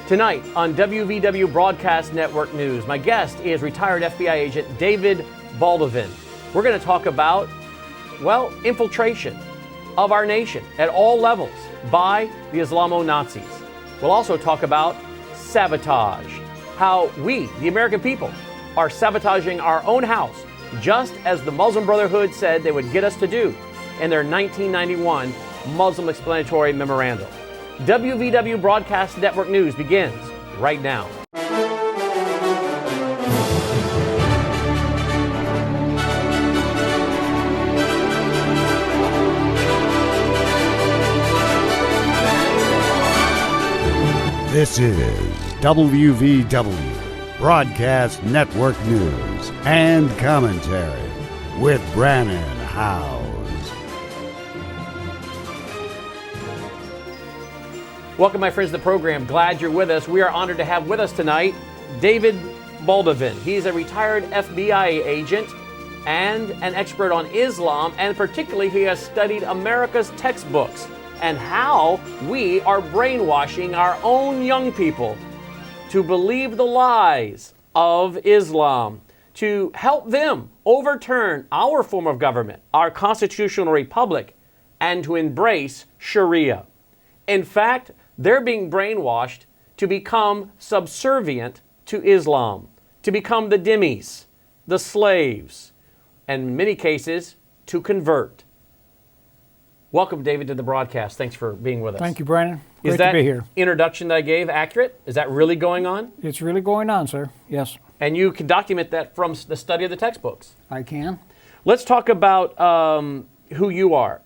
Tonight on WVW Broadcast Network News, my guest is retired FBI agent David Baldovin. We're going to talk about, infiltration of our nation at all levels by the Islamo-Nazis. We'll also talk about sabotage, how we, the American people, are sabotaging our own house, just as the Muslim Brotherhood said they would get us to do in their 1991 Muslim Explanatory Memorandum. WVW Broadcast Network News begins right now. This is WVW Broadcast Network News and Commentary with Brannon, Howse. Welcome, my friends, to the program. Glad you're with us. We are honored to have with us tonight David Baldovin. He's a retired FBI agent and an expert on Islam, and particularly he has studied America's textbooks and how we are brainwashing our own young people to believe the lies of Islam, to help them overturn our form of government, our constitutional republic, and to embrace Sharia. In fact, they're being brainwashed to become subservient to Islam, to become the dhimmis, the slaves, and in many cases, to convert. Welcome, David, to the broadcast. Thanks for being with us. Thank you, Brannon. Great to be here. Is that introduction that I gave accurate? Is that really going on? It's really going on, sir. Yes. And you can document that from the study of the textbooks. I can. Let's talk about who you are.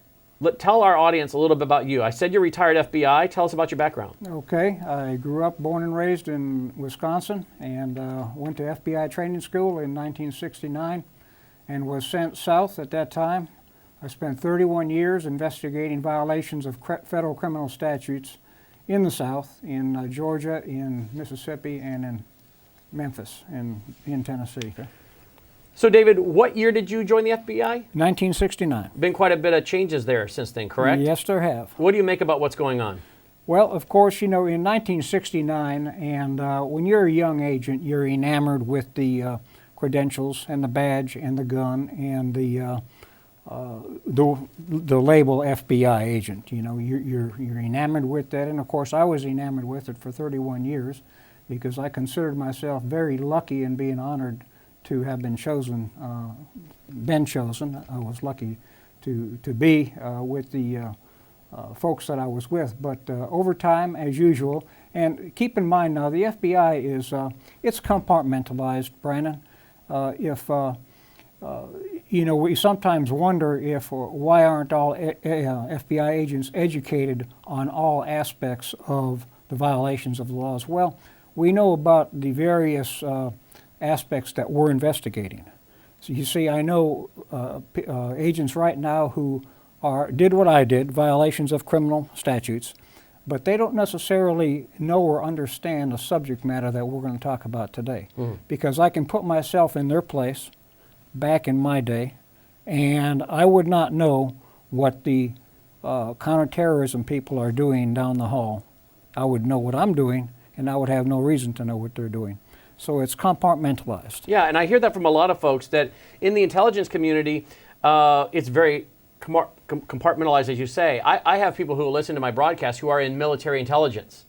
Tell our audience a little bit about you. I said you're retired FBI. Tell us about your background. Okay. I grew up, born and raised in Wisconsin, and went to FBI training school in 1969 and was sent south at that time. I spent 31 years investigating violations of federal criminal statutes in the South, in Georgia, in Mississippi, and in Memphis, in Tennessee. So, David, what year did you join the FBI? 1969. Been quite a bit of changes there since then, correct? Yes, there have. What do you make about what's going on? Well, of course, in 1969, and when you're a young agent, you're enamored with the credentials and the badge and the gun and the label FBI agent. You're enamored with that, and of course I was enamored with it for 31 years because I considered myself very lucky in being honored to have been chosen. I was lucky to be with the folks that I was with. But over time, as usual, and keep in mind now, the FBI is it's compartmentalized, Brannon. We sometimes wonder why aren't all FBI agents educated on all aspects of the violations of the laws. Well, we know about the various aspects that we're investigating. So you see, I know agents right now who did what I did, violations of criminal statutes, but they don't necessarily know or understand the subject matter that we're going to talk about today. Because I can put myself in their place back in my day, and I would not know what the counterterrorism people are doing down the hall. I would know what I'm doing, and I would have no reason to know what they're doing. So it's compartmentalized. Yeah, and I hear that from a lot of folks that in the intelligence community, it's very compartmentalized, as you say. I have people who listen to my broadcast who are in military intelligence.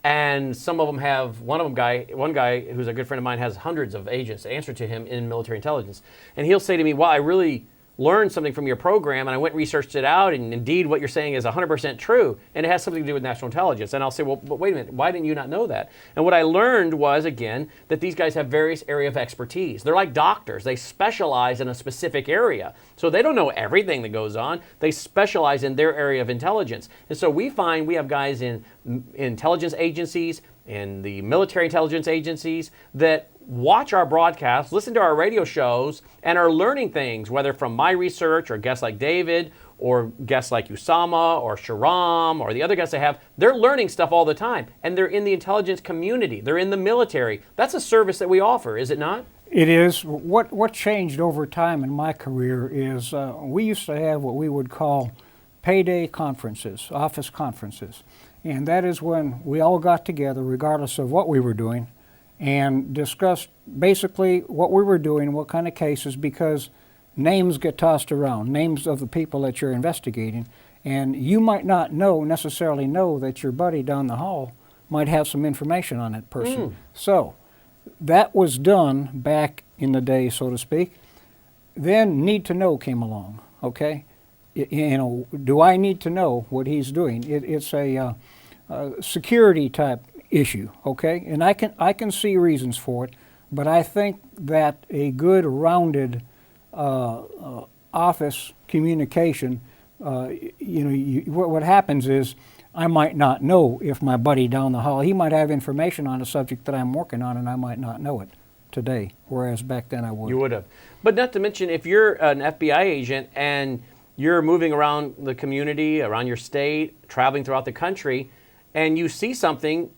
And some of them have, one guy who's a good friend of mine has hundreds of agents that answer to him in military intelligence. And he'll say to me, well, I really learned something from your program, and I went and researched it out, and indeed what you're saying is 100% true, and it has something to do with national intelligence. And I'll say, well, but wait a minute, why didn't you not know that? And what I learned was, again, that these guys have various area of expertise. They're like doctors. They specialize in a specific area. So they don't know everything that goes on. They specialize in their area of intelligence. And so we find we have guys in intelligence agencies, in the military intelligence agencies that watch our broadcasts, listen to our radio shows, and are learning things, whether from my research or guests like David or guests like Usama or Sharam or the other guests I have. They're learning stuff all the time, and they're in the intelligence community. They're in the military. That's a service that we offer, is it not? It is. What changed over time in my career is we used to have what we would call payday conferences, office conferences. And that is when we all got together, regardless of what we were doing, and discussed basically what we were doing, what kind of cases, because names get tossed around, names of the people that you're investigating, and you might not necessarily know that your buddy down the hall might have some information on that person. So that was done back in the day, so to speak. Then need to know came along, okay? Do I need to know what he's doing? It's a security type issue, okay? And I can see reasons for it, but I think that a good rounded office communication, what happens is I might not know if my buddy down the hall, he might have information on a subject that I'm working on, and I might not know it today, whereas back then I would. You would have. But not to mention, if you're an FBI agent and you're moving around the community, around your state, traveling throughout the country, and you see something,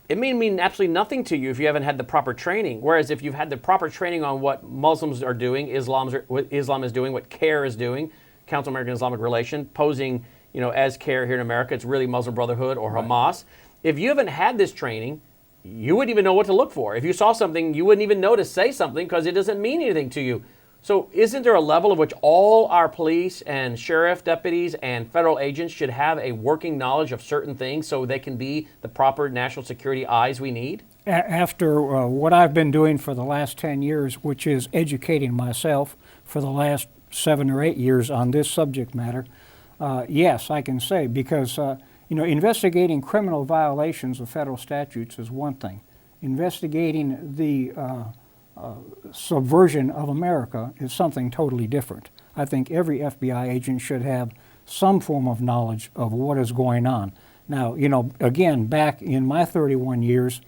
it may mean absolutely nothing to you if you haven't had the proper training. Whereas if you've had the proper training on what Muslims are doing, what Islam is doing, what CARE is doing, Council of American Islamic Relation, posing, as CARE here in America, it's really Muslim Brotherhood or Hamas. If you haven't had this training, you wouldn't even know what to look for. If you saw something, you wouldn't even know to say something because it doesn't mean anything to you. So isn't there a level of which all our police and sheriff deputies and federal agents should have a working knowledge of certain things so they can be the proper national security eyes we need? After what I've been doing for the last 10 years, which is educating myself for the last 7 or 8 years on this subject matter, yes, I can say, because investigating criminal violations of federal statutes is one thing. Investigating the subversion of America is something totally different. I think every FBI agent should have some form of knowledge of what is going on. Now, again, back in my 31 years,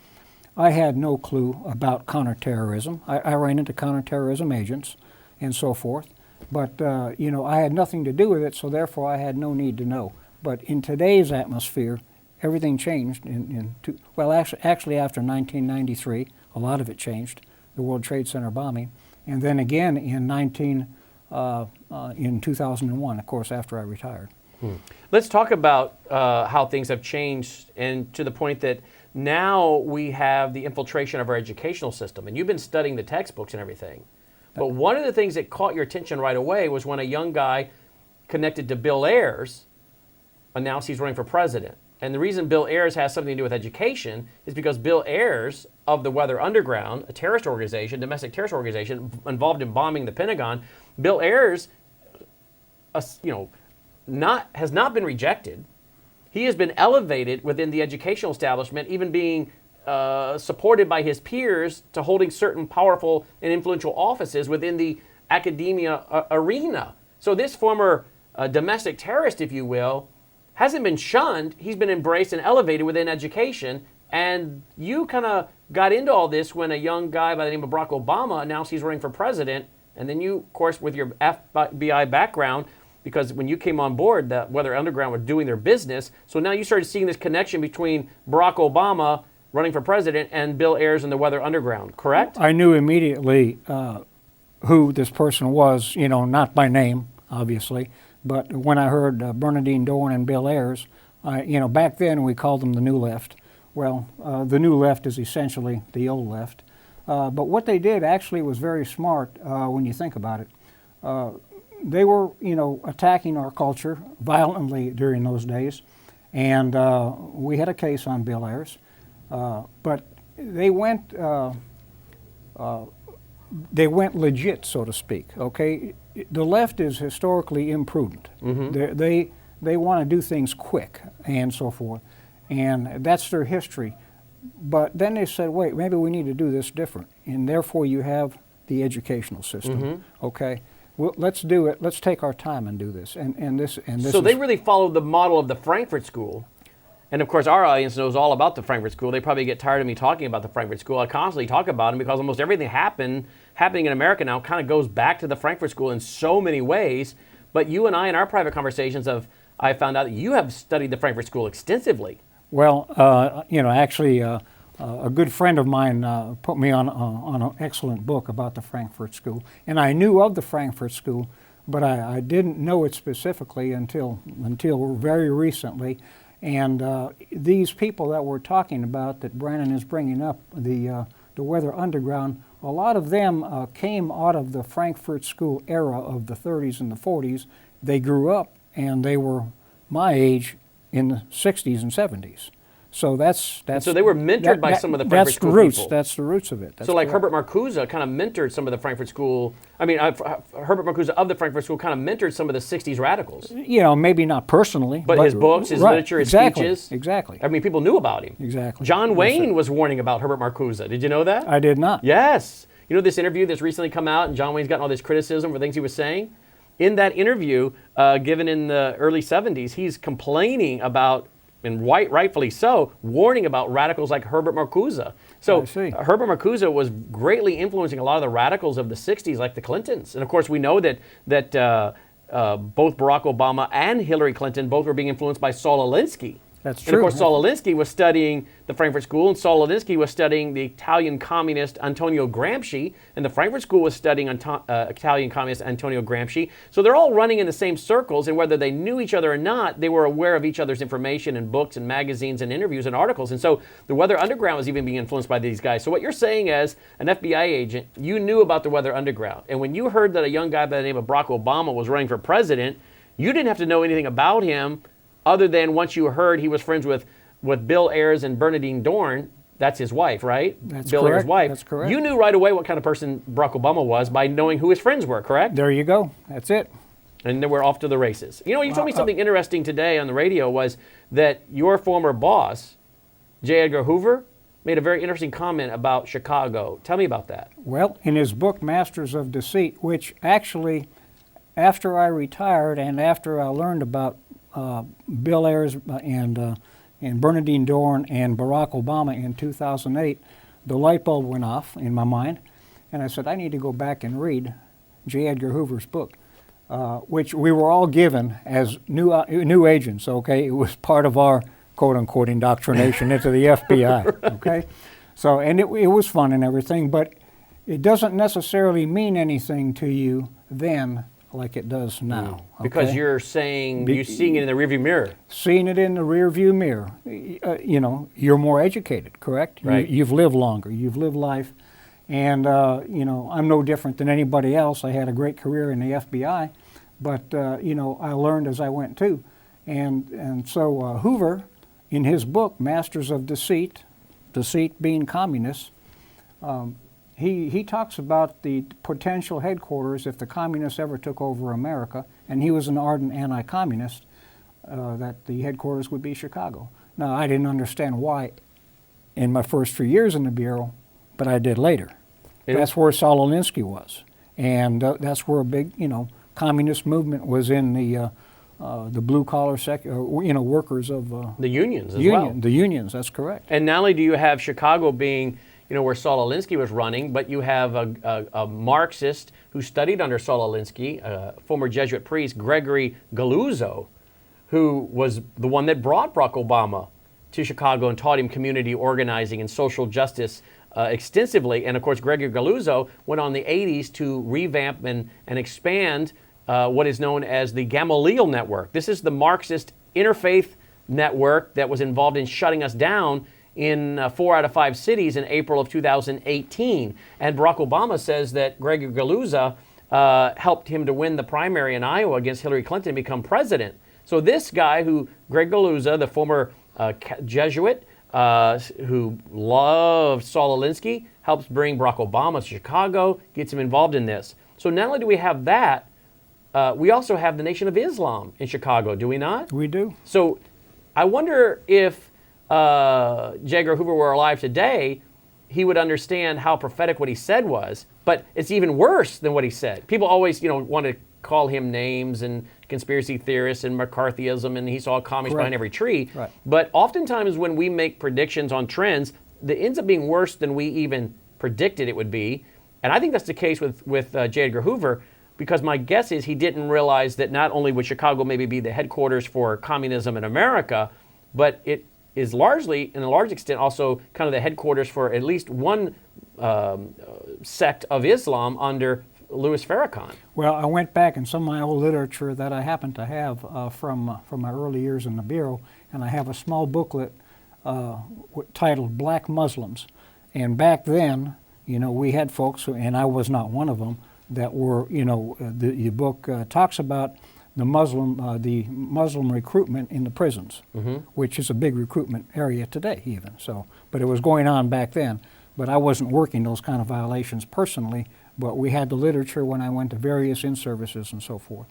I had no clue about counterterrorism. I ran into counterterrorism agents and so forth, but I had nothing to do with it, so therefore I had no need to know. But in today's atmosphere, everything changed. Actually after 1993, a lot of it changed. The World Trade Center bombing, and then again in 2001, of course, after I retired. Let's talk about how things have changed, and to the point that now we have the infiltration of our educational system. And you've been studying the textbooks and everything. But one of the things that caught your attention right away was when a young guy connected to Bill Ayers announced he's running for president. And the reason Bill Ayers has something to do with education is because Bill Ayers of the Weather Underground, a terrorist organization, domestic terrorist organization involved in bombing the Pentagon, Bill Ayers, has not been rejected. He has been elevated within the educational establishment, even being supported by his peers to holding certain powerful and influential offices within the academia arena. So this former domestic terrorist, if you will, hasn't been shunned. He's been embraced and elevated within education. And you kind of got into all this when a young guy by the name of Barack Obama announced he's running for president. And then you, of course, with your FBI background, because when you came on board, the Weather Underground were doing their business. So now you started seeing this connection between Barack Obama running for president and Bill Ayers and the Weather Underground, correct? I knew immediately who this person was, not by name, obviously. But when I heard Bernadine Dohrn and Bill Ayers, back then we called them the New Left. Well, the New Left is essentially the old left. But what they did actually was very smart when you think about it. They were, attacking our culture violently during those days. And we had a case on Bill Ayers. But they went legit, so to speak, okay? The left is historically imprudent. Mm-hmm. They want to do things quick and so forth, and that's their history. But then they said, wait, maybe we need to do this different, and therefore you have the educational system. Mm-hmm. Okay, well, let's do it. Let's take our time and do this. And this. So they really followed the model of the Frankfurt School. And of course, our audience knows all about the Frankfurt School. They probably get tired of me talking about the Frankfurt School. I constantly talk about them because almost everything happening in America now kind of goes back to the Frankfurt School in so many ways. But you and I, in our private conversations, I found out that you have studied the Frankfurt School extensively. Well, actually, a good friend of mine put me on an excellent book about the Frankfurt School. And I knew of the Frankfurt School, but I didn't know it specifically until very recently. And these people that we're talking about, that Brannon is bringing up, the Weather Underground, a lot of them came out of the Frankfurt School era of the 30s and the 40s. They grew up, and they were my age in the 60s and 70s. So that's so they were mentored by some of the Frankfurt School people. That's the roots of it. That's so like correct. Herbert Marcuse kind of mentored some of the Frankfurt School. I mean, Herbert Marcuse of the Frankfurt School kind of mentored some of the 60s radicals. You know, maybe not personally. But his books, his literature, his speeches. Exactly. I mean, people knew about him. Exactly. John Wayne was warning about Herbert Marcuse. Did you know that? I did not. Yes. You know this interview that's recently come out, and John Wayne's gotten all this criticism for things he was saying? In that interview, given in the early 70s, he's complaining about, and rightfully so, warning about radicals like Herbert Marcuse. So Herbert Marcuse was greatly influencing a lot of the radicals of the 60s, like the Clintons. And of course, we know that both Barack Obama and Hillary Clinton both were being influenced by Saul Alinsky. That's true. And of course, Saul Alinsky was studying the Frankfurt School, and Saul Alinsky was studying the Italian communist Antonio Gramsci, and the Frankfurt School was studying Italian communist Antonio Gramsci. So they're all running in the same circles, and whether they knew each other or not, they were aware of each other's information in books and magazines and interviews and articles. And so the Weather Underground was even being influenced by these guys. So what you're saying as an FBI agent, you knew about the Weather Underground. And when you heard that a young guy by the name of Barack Obama was running for president, you didn't have to know anything about him other than once you heard he was friends with Bill Ayers and Bernadine Dorn. That's his wife, right? That's Bill correct. Ayers' wife. That's correct. You knew right away what kind of person Barack Obama was by knowing who his friends were, correct? There you go. That's it. And then we're off to the races. You know, you told me something interesting today on the radio was that your former boss, J. Edgar Hoover, made a very interesting comment about Chicago. Tell me about that. Well, in his book, Masters of Deceit, which actually, after I retired and after I learned about Bill Ayers and Bernadine Dorn and Barack Obama in 2008, the light bulb went off in my mind, and I said, I need to go back and read J. Edgar Hoover's book, which we were all given as new agents, okay? It was part of our quote-unquote indoctrination into the FBI, okay? So, and it was fun and everything, but it doesn't necessarily mean anything to you then like it does now. Because okay? you're saying, you're seeing it in the rearview mirror. Seeing it in the rearview mirror. You know, you're more educated, correct? Right. You've lived longer. You've lived life. And, you know, I'm no different than anybody else. I had a great career in the FBI, but, you know, I learned as I went too. And so Hoover, in his book, Masters of Deceit, deceit being communists, he talks about the potential headquarters if the communists ever took over America, and he was an ardent anti-communist, that the headquarters would be Chicago. Now, I didn't understand why in my first few years in the Bureau, but I did later. That's where Saul Alinsky was, and that's where a big, you know, communist movement was in the blue-collar workers of the unions as well. The unions, that's correct. And not only do you have Chicago being, you know, where Saul Alinsky was running, but you have a Marxist who studied under Saul Alinsky, a former Jesuit priest, Gregory Galuzzo, who was the one that brought Barack Obama to Chicago and taught him community organizing and social justice extensively. And of course, Gregory Galuzzo went on in the 80s to revamp and expand what is known as the Gamaliel Network. This is the Marxist interfaith network that was involved in shutting us down in 4 out of 5 cities in April of 2018. And Barack Obama says that Gregory Galuzzo helped him to win the primary in Iowa against Hillary Clinton and become president. So this guy, Greg Galuzzo, the former Jesuit, who loved Saul Alinsky, helps bring Barack Obama to Chicago, gets him involved in this. So not only do we have that, we also have the Nation of Islam in Chicago, do we not? We do. So I wonder if J. Edgar Hoover were alive today, he would understand how prophetic what he said was, but it's even worse than what he said. People always, you know, want to call him names and conspiracy theorists and McCarthyism, and he saw comics behind every tree. Right. But oftentimes when we make predictions on trends, that ends up being worse than we even predicted it would be. And I think that's the case with J. Edgar Hoover, because my guess is he didn't realize that not only would Chicago maybe be the headquarters for communism in America, but it is largely, in a large extent, also kind of the headquarters for at least one sect of Islam under Louis Farrakhan. Well, I went back in some of my old literature that I happen to have from my early years in the Bureau, and I have a small booklet titled Black Muslims. And back then, we had folks, and I was not one of them, that were, the book talks about the Muslim recruitment in the prisons, which is a big recruitment area today even. So, but it was going on back then. But I wasn't working those kind of violations personally, but we had the literature when I went to various in-services and so forth.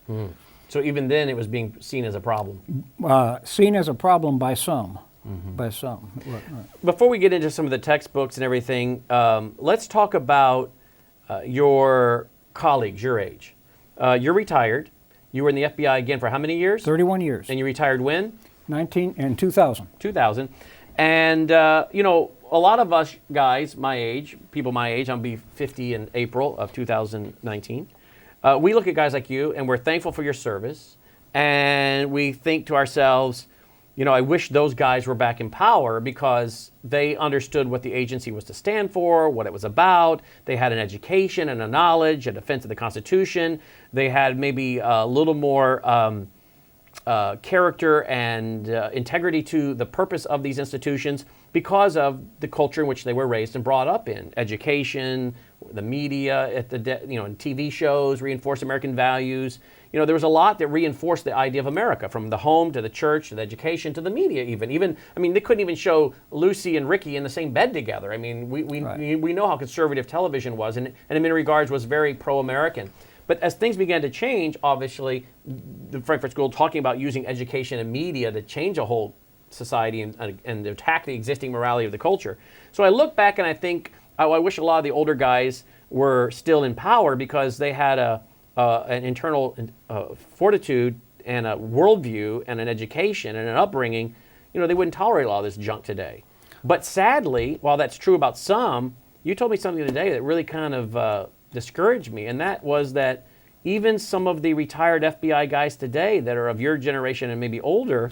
So even then it was being seen as a problem? Seen as a problem by some. By some. Before we get into some of the textbooks and everything, let's talk about your colleagues, your age. You're retired. You were in the FBI again for how many years? 31 years. And you retired when? 2000. 2000. And, a lot of us guys my age, people my age, I'll be 50 in April of 2019, we look at guys like you and we're thankful for your service. And we think to ourselves, I wish those guys were back in power because they understood what the agency was to stand for, what it was about. They had an education and a knowledge, a defense of the Constitution. They had maybe a little more character and integrity to the purpose of these institutions because of the culture in which they were raised and brought up in. Education, the media, in TV shows, reinforced American values. There was a lot that reinforced the idea of America, from the home to the church to the education to the media even. They couldn't even show Lucy and Ricky in the same bed together. We know how conservative television was, and in many regards was very pro-American. But as things began to change, obviously, the Frankfurt School talking about using education and media to change a whole society and attack the existing morality of the culture. So I look back and I think, I wish a lot of the older guys were still in power because they had an internal fortitude and a worldview and an education and an upbringing. They wouldn't tolerate a lot of this junk today. But sadly, while that's true about some, you told me something today that really kind of discouraged me, and that was that even some of the retired FBI guys today that are of your generation and maybe older,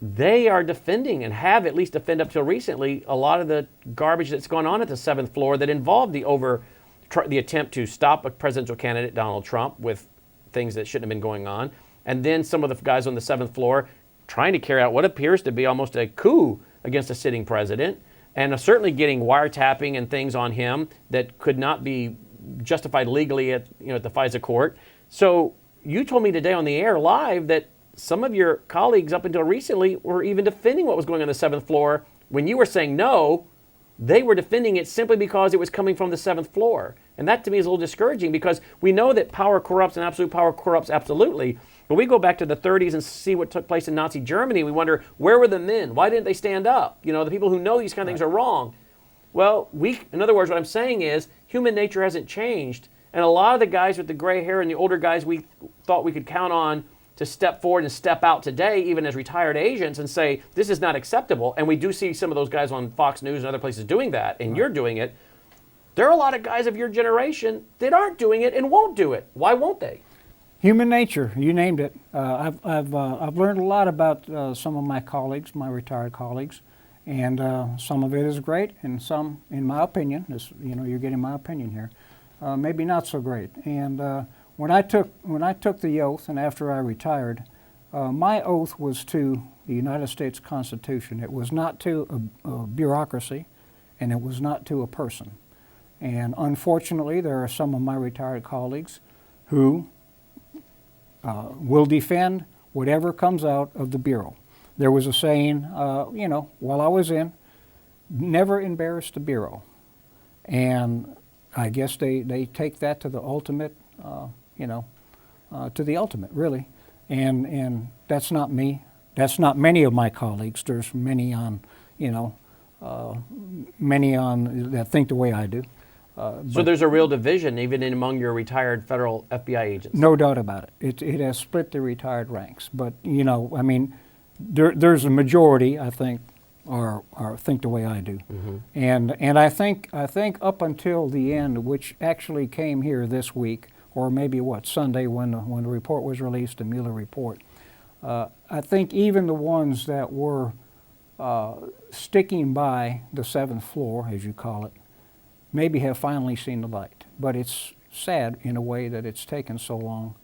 they are defending and have at least defended up till recently a lot of the garbage that's gone on at the 7th floor that involved the attempt to stop a presidential candidate, Donald Trump, with things that shouldn't have been going on, and then some of the guys on the 7th floor trying to carry out what appears to be almost a coup against a sitting president, and certainly getting wiretapping and things on him that could not be justified legally at the FISA court. So you told me today on the air live that some of your colleagues up until recently were even defending what was going on the 7th floor. When you were saying no, they were defending it simply because it was coming from the 7th floor. And that to me is a little discouraging because we know that power corrupts and absolute power corrupts absolutely. But we go back to the 30s and see what took place in Nazi Germany. We wonder, where were the men? Why didn't they stand up? The people who know these kind of things are wrong. Well, in other words, what I'm saying is human nature hasn't changed. And a lot of the guys with the gray hair and the older guys we thought we could count on to step forward and step out today, even as retired agents, and say, this is not acceptable. And we do see some of those guys on Fox News and other places doing that, and you're doing it. There are a lot of guys of your generation that aren't doing it and won't do it. Why won't they? Human nature, you named it. I've learned a lot about some of my colleagues, my retired colleagues, and some of it is great, and some, in my opinion, you're getting my opinion here, maybe not so great. And when I took the oath, and after I retired, my oath was to the United States Constitution. It was not to a bureaucracy, and it was not to a person. And unfortunately, there are some of my retired colleagues who will defend whatever comes out of the Bureau. There was a saying, while I was in, never embarrass the Bureau. And I guess they take that to the ultimate, to the ultimate, really. And that's not me. That's not many of my colleagues. There's many on that think the way I do. So there's a real division even among your retired federal FBI agents? No doubt about it. It has split the retired ranks. But, there's a majority, I think, are think the way I do. Mm-hmm. And I think up until the end, which actually came here this week, or maybe Sunday when the report was released, the Mueller report, I think even the ones that were sticking by the 7th floor, as you call it, maybe have finally seen the light. But it's sad in a way that it's taken so long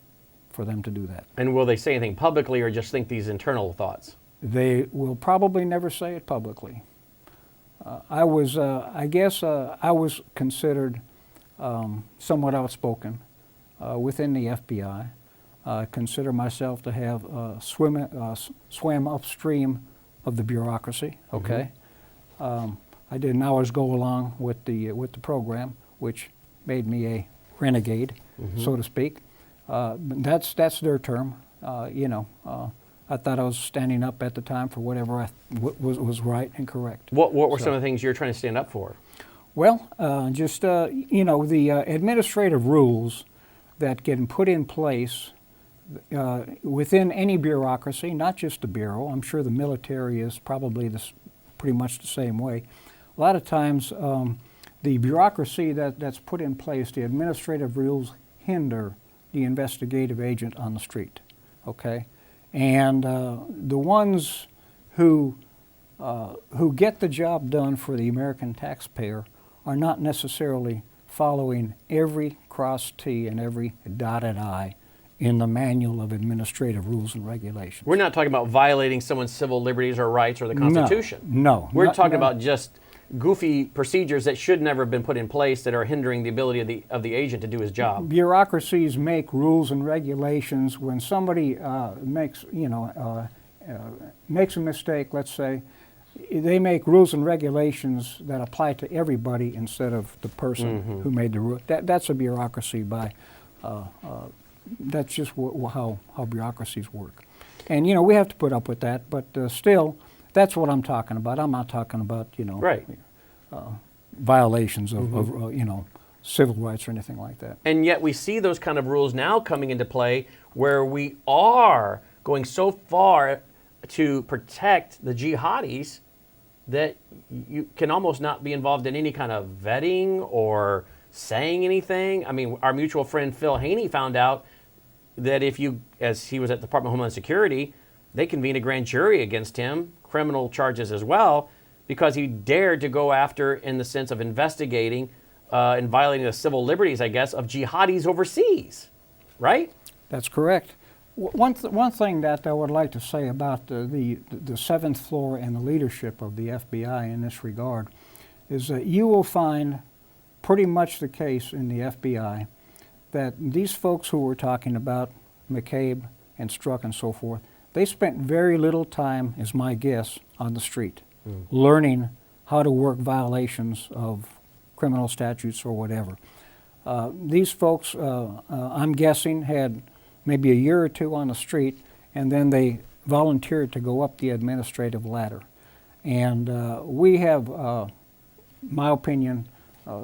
for them to do that. And will they say anything publicly or just think these internal thoughts? They will probably never say it publicly. I was considered somewhat outspoken within the FBI. I consider myself to have swam upstream of the bureaucracy. Okay, I didn't always go along with the program, which made me a renegade, so to speak. But that's their term. I thought I was standing up at the time for whatever was right and correct. What were some of the things you're trying to stand up for? Well, the administrative rules that get put in place within any bureaucracy, not just the Bureau. I'm sure the military is probably pretty much the same way. A lot of times, the bureaucracy that's put in place, the administrative rules hinder the investigative agent on the street. Okay. And the ones who get the job done for the American taxpayer are not necessarily following every crossed T and every dotted I in the Manual of Administrative Rules and Regulations. We're not talking about violating someone's civil liberties or rights or the Constitution. No. We're talking about just goofy procedures that should never have been put in place that are hindering the ability of the agent to do his job. Bureaucracies make rules and regulations when somebody makes a mistake, let's say. They make rules and regulations that apply to everybody instead of the person who made the rule. That's a bureaucracy that's just how bureaucracies work. And, we have to put up with that, but still, that's what I'm talking about. I'm not talking about, right. Violations of civil rights or anything like that. And yet we see those kind of rules now coming into play where we are going so far to protect the jihadis that you can almost not be involved in any kind of vetting or saying anything. I mean, our mutual friend Phil Haney found out that as he was at the Department of Homeland Security, they convened a grand jury against him, criminal charges as well, because he dared to go after, in the sense of investigating and violating the civil liberties, I guess, of jihadis overseas, right? That's correct. One thing that I would like to say about the seventh floor and the leadership of the FBI in this regard is that you will find pretty much the case in the FBI that these folks who we're talking about, McCabe and Strzok and so forth, they spent very little time, is my guess, on the street, learning how to work violations of criminal statutes or whatever. These folks, I'm guessing, had maybe a year or two on the street, and then they volunteered to go up the administrative ladder. And we have, my opinion,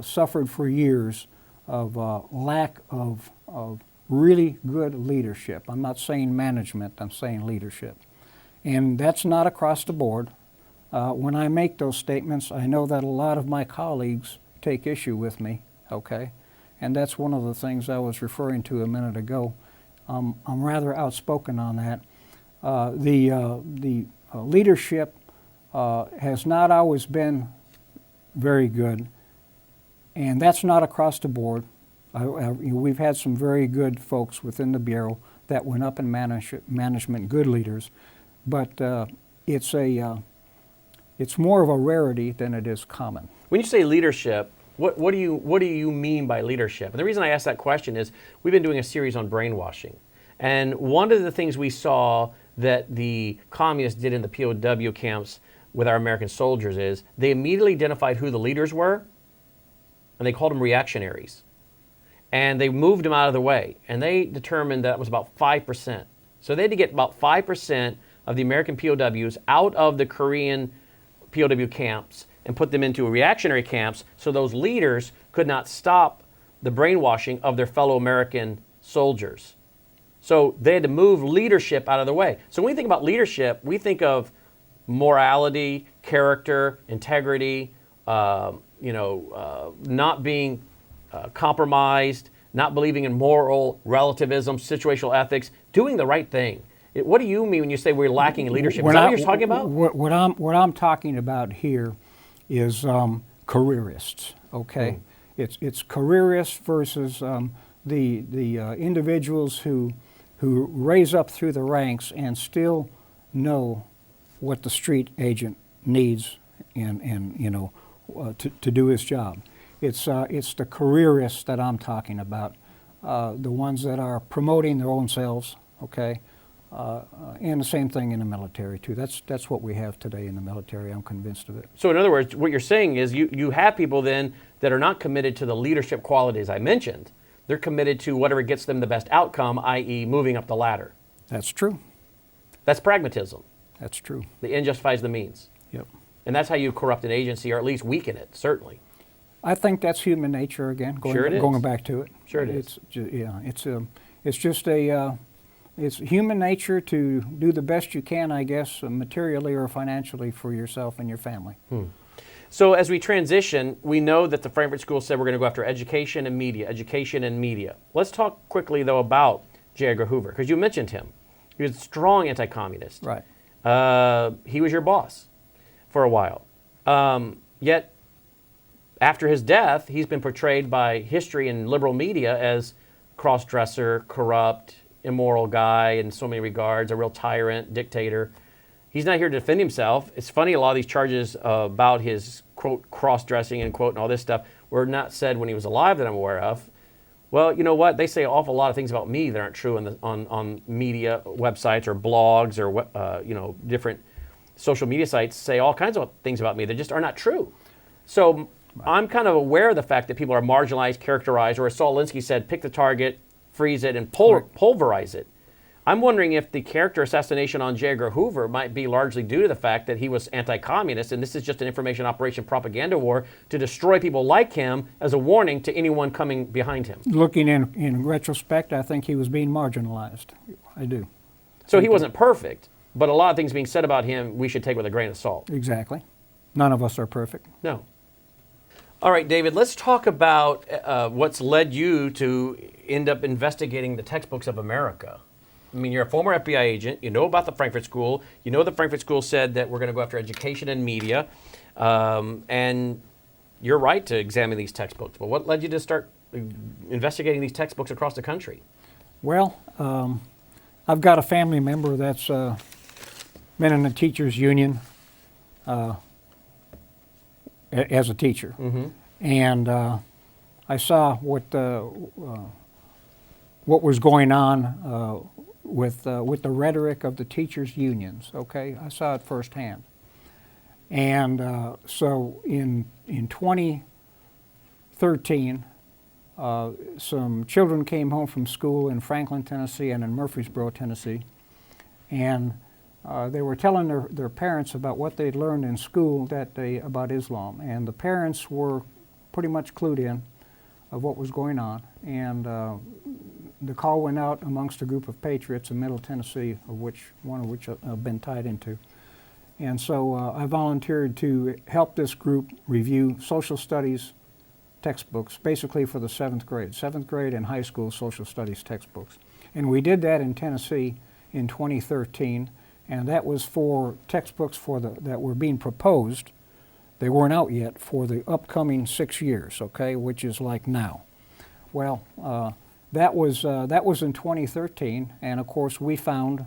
suffered for years of lack of really good leadership. I'm not saying management, I'm saying leadership. And that's not across the board. When I make those statements, I know that a lot of my colleagues take issue with me, okay? And that's one of the things I was referring to a minute ago. I'm rather outspoken on that. The leadership has not always been very good, and that's not across the board. We've had some very good folks within the Bureau that went up in management, good leaders, but it's more of a rarity than it is common. When you say leadership, what do you mean by leadership? And the reason I ask that question is we've been doing a series on brainwashing. And one of the things we saw that the communists did in the POW camps with our American soldiers is they immediately identified who the leaders were, and they called them reactionaries. And they moved them out of the way. And they determined that it was about 5%. So they had to get about 5% of the American POWs out of the Korean POW camps and put them into reactionary camps so those leaders could not stop the brainwashing of their fellow American soldiers. So they had to move leadership out of the way. So when we think about leadership, we think of morality, character, integrity, not being compromised, not believing in moral relativism, situational ethics, doing the right thing. What do you mean when you say we're lacking in leadership? Is that what you're talking about? What I'm talking about here is careerists. Okay, it's careerists versus the individuals who who raise up through the ranks and still know what the street agent needs and to do his job. It's the careerists that I'm talking about, the ones that are promoting their own selves, okay? And the same thing in the military too. That's what we have today in the military. I'm convinced of it. So in other words, what you're saying is you have people then that are not committed to the leadership qualities I mentioned. They're committed to whatever gets them the best outcome, i.e. moving up the ladder. That's true. That's pragmatism. That's true. The end justifies the means. Yep. And that's how you corrupt an agency, or at least weaken it, certainly. I think that's human nature again. Going back to it. Sure it is. It's human nature to do the best you can, I guess, materially or financially for yourself and your family. So as we transition, we know that the Frankfurt School said we're going to go after education and media, Let's talk quickly, though, about J. Edgar Hoover, because you mentioned him. He was a strong anti-communist. Right. He was your boss for a while. Yet, after his death, he's been portrayed by history and liberal media as cross-dresser, corrupt, immoral guy in so many regards, a real tyrant, dictator. He's not here to defend himself. It's funny, a lot of these charges about his, quote, cross-dressing, and quote, and all this stuff were not said when he was alive that I'm aware of. Well, you know what? They say an awful lot of things about me that aren't true on media websites or blogs or different social media sites say all kinds of things about me that just are not true. So I'm kind of aware of the fact that people are marginalized, characterized, or as Saul Alinsky said, pick the target, freeze it, and pulverize it. I'm wondering if the character assassination on J. Edgar Hoover might be largely due to the fact that he was anti-communist, and this is just an information operation propaganda war to destroy people like him as a warning to anyone coming behind him. Looking in retrospect, I think he was being marginalized. I do. So he wasn't perfect, but a lot of things being said about him we should take with a grain of salt. Exactly. None of us are perfect. No. All right, David, let's talk about what's led you to end up investigating the textbooks of America. I mean, you're a former FBI agent. You know about the Frankfurt School. You know the Frankfurt School said that we're going to go after education and media. And you're right to examine these textbooks. But what led you to start investigating these textbooks across the country? Well, I've got a family member that's been in the teachers' union as a teacher. Mm-hmm. And I saw what was going on with the rhetoric of the teachers' unions. Okay, I saw it firsthand. And so in 2013, some children came home from school in Franklin, Tennessee, and in Murfreesboro, Tennessee, and they were telling their parents about what they'd learned in school that day about Islam, and the parents were pretty much clued in of what was going on, and the call went out amongst a group of patriots in Middle Tennessee, one of which I've been tied into. And so I volunteered to help this group review social studies textbooks, basically for the 7th grade and high school social studies textbooks. And we did that in Tennessee in 2013, and that was for textbooks that were being proposed. They weren't out yet for the upcoming 6 years, okay, which is like now. Well, that was in 2013, and of course we found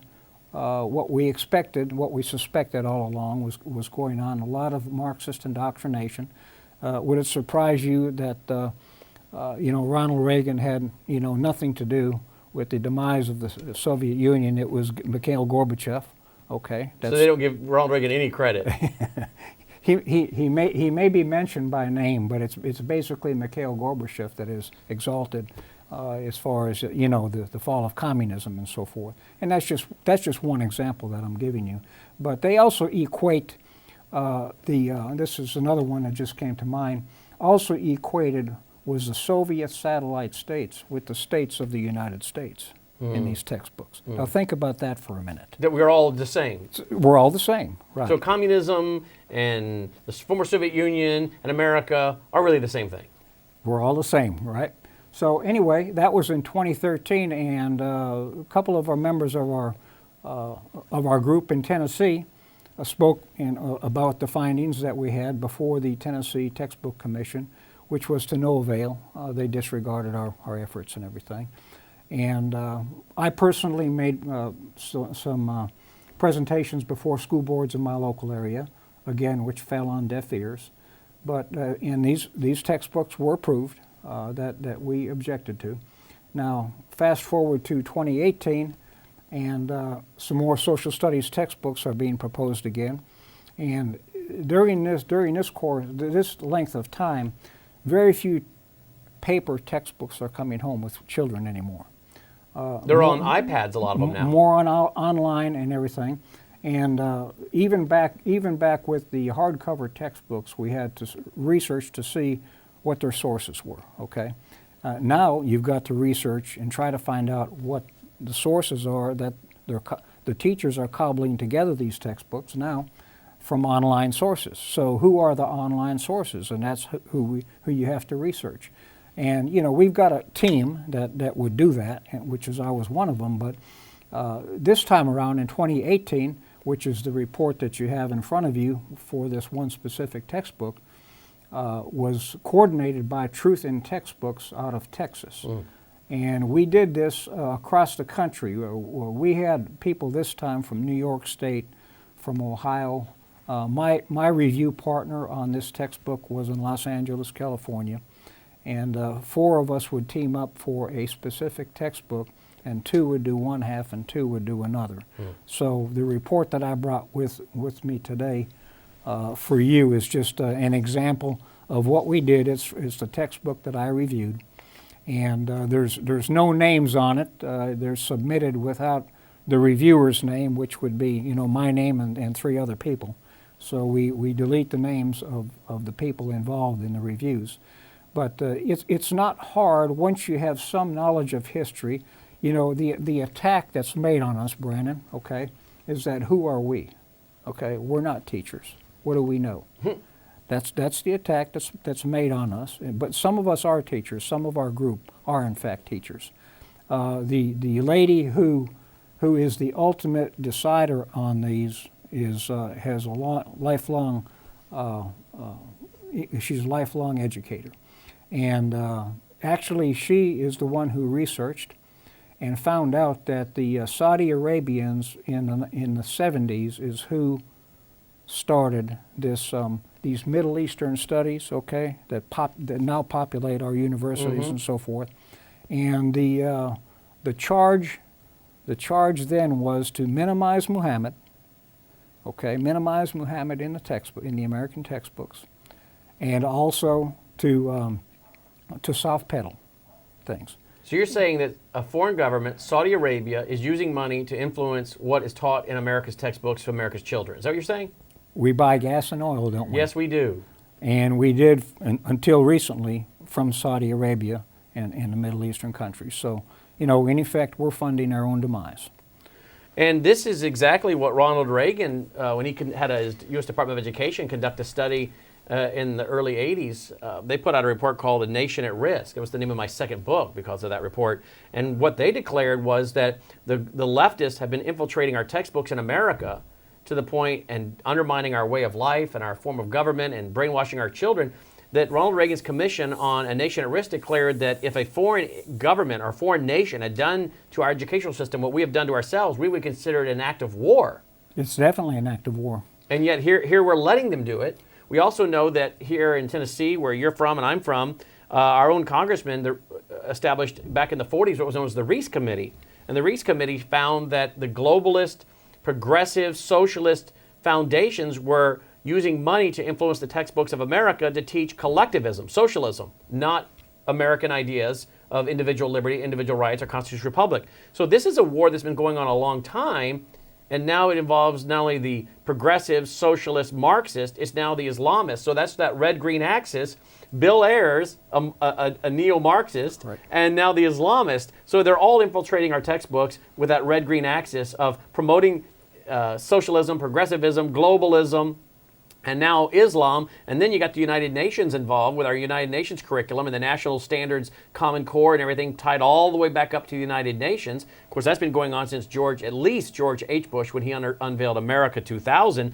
what we expected, what we suspected all along was going on, a lot of Marxist indoctrination. Would it surprise you that Ronald Reagan had nothing to do with the demise of the Soviet Union? It was Mikhail Gorbachev. Okay, so they don't give Ronald Reagan any credit. He may be mentioned by name, but it's basically Mikhail Gorbachev that is exalted as far as the fall of communism and so forth. And that's just one example that I'm giving you. But they also equate this is another one that just came to mind. Also equated was the Soviet satellite states with the states of the United States in these textbooks. Now think about that for a minute. That we're all the same. We're all the same, right? So communism and the former Soviet Union and America are really the same thing. We're all the same, right? So anyway, that was in 2013, and a couple of our members of our group in Tennessee spoke about the findings that we had before the Tennessee Textbook Commission, which was to no avail. They disregarded our efforts and everything. And I personally made some presentations before school boards in my local area, again, which fell on deaf ears. But in these textbooks were approved that we objected to. Now, fast forward to 2018, and some more social studies textbooks are being proposed again. And during this course, this length of time, very few paper textbooks are coming home with children anymore. They're on iPads, a lot of them now. More on online and everything. And even back with the hardcover textbooks, we had to research to see what their sources were. Okay, now you've got to research and try to find out what the sources are that the teachers are cobbling together these textbooks now from online sources. So who are the online sources? And that's who you have to research. And you know, we've got a team that would do that, which is I was one of them. But this time around in 2018, which is the report that you have in front of you for this one specific textbook, was coordinated by Truth in Textbooks out of Texas. And we did this across the country. We had people this time from New York State, from Ohio. My review partner on this textbook was in Los Angeles, California. And 4 of us would team up for a specific textbook, and 2 would do one half and 2 would do another. So the report that I brought with me today for you is just an example of what we did. It's the textbook that I reviewed. And there's no names on it. They're submitted without the reviewer's name, which would be, you know, my name and 3 other people. So we delete the names of the people involved in the reviews. But it's not hard once you have some knowledge of history. You know, the attack that's made on us, Brannon, okay, is that who are we? Okay, we're not teachers. What do we know? That's the attack that's made on us. But some of us are teachers. Some of our group are in fact teachers. The lady who is the ultimate decider on these has a lifelong. She's a lifelong educator, and actually she is the one who researched and found out that the Saudi Arabians in the 70s is who started this these Middle Eastern studies, okay, that now populate our universities and so forth. And the charge then was to minimize Muhammad, okay, minimize Muhammad in the textbook, in the American textbooks, and also to soft pedal things. So you're saying that a foreign government, Saudi Arabia, is using money to influence what is taught in America's textbooks to America's children. Is that what you're saying? We buy gas and oil, don't we? Yes, we do. And we did until recently from Saudi Arabia and the Middle Eastern countries. So, you know, in effect, we're funding our own demise. And this is exactly what Ronald Reagan, when he had a U.S. Department of Education conduct a study in the early 80s, they put out a report called A Nation at Risk. It was the name of my second book because of that report. And what they declared was that the leftists have been infiltrating our textbooks in America to the point and undermining our way of life and our form of government and brainwashing our children, that Ronald Reagan's commission on A Nation at Risk declared that if a foreign government or foreign nation had done to our educational system what we have done to ourselves, we would consider it an act of war. It's definitely an act of war. And yet here we're letting them do it. We also know that here in Tennessee, where you're from and I'm from, our own congressman established back in the 40s what was known as the Reese Committee. And the Reese Committee found that the globalist, progressive, socialist foundations were using money to influence the textbooks of America to teach collectivism, socialism, not American ideas of individual liberty, individual rights, or constitutional republic. So this is a war that's been going on a long time, and now it involves not only the progressive, socialist, Marxist, it's now the Islamists. So that's that red-green axis. Bill Ayers, a neo-Marxist, right, and now the Islamist. So they're all infiltrating our textbooks with that red-green axis of promoting socialism, progressivism, globalism, and now Islam. And then you got the United Nations involved with our United Nations curriculum and the National Standards Common Core and everything tied all the way back up to the United Nations. Of course, that's been going on since at least George H. Bush, when he unveiled America 2000.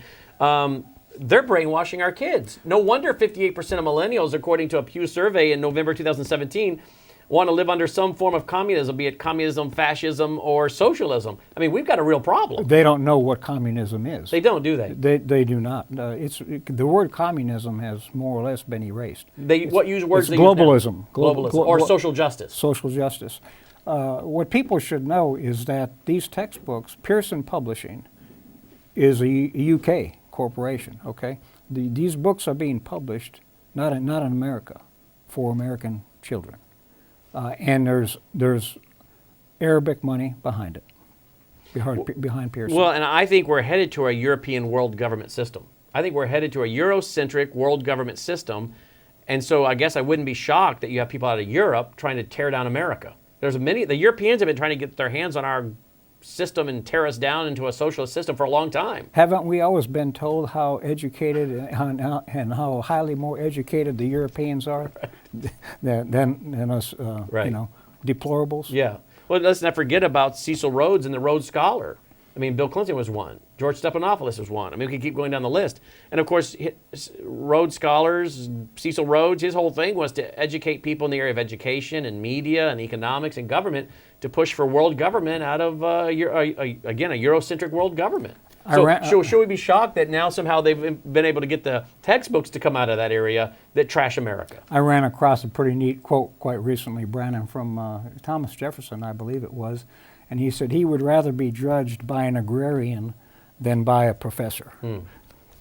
They're brainwashing our kids. No wonder 58% of millennials, according to a Pew survey in November 2017, want to live under some form of communism, be it communism, fascism, or socialism. I mean, we've got a real problem. They don't know what communism is. They don't, do they? They do not. The word communism has more or less been erased. What use words? It's they use now? globalism. Globalism or social justice. Social justice. What people should know is that these textbooks, Pearson Publishing, is a UK corporation. Okay, these books are being published not in America, for American children, and there's Arabic money behind it, behind Pearson. Well, and I think we're headed to a European world government system. I think we're headed to a Eurocentric world government system, and so I guess I wouldn't be shocked that you have people out of Europe trying to tear down America. The Europeans have been trying to get their hands on our system and tear us down into a socialist system for a long time. Haven't we always been told how educated and how highly more educated the Europeans are than us, Right. deplorables? Yeah. Well, let's not forget about Cecil Rhodes and the Rhodes Scholar. I mean, Bill Clinton was one. George Stephanopoulos was one. I mean, we could keep going down the list. And of course, Rhodes Scholars, Cecil Rhodes, his whole thing was to educate people in the area of education and media and economics and government to push for world government out of, again, a Eurocentric world government. So should we be shocked that now somehow they've been able to get the textbooks to come out of that area that trash America? I ran across a pretty neat quote quite recently, Brannon, from Thomas Jefferson, I believe it was. And he said he would rather be judged by an agrarian than by a professor.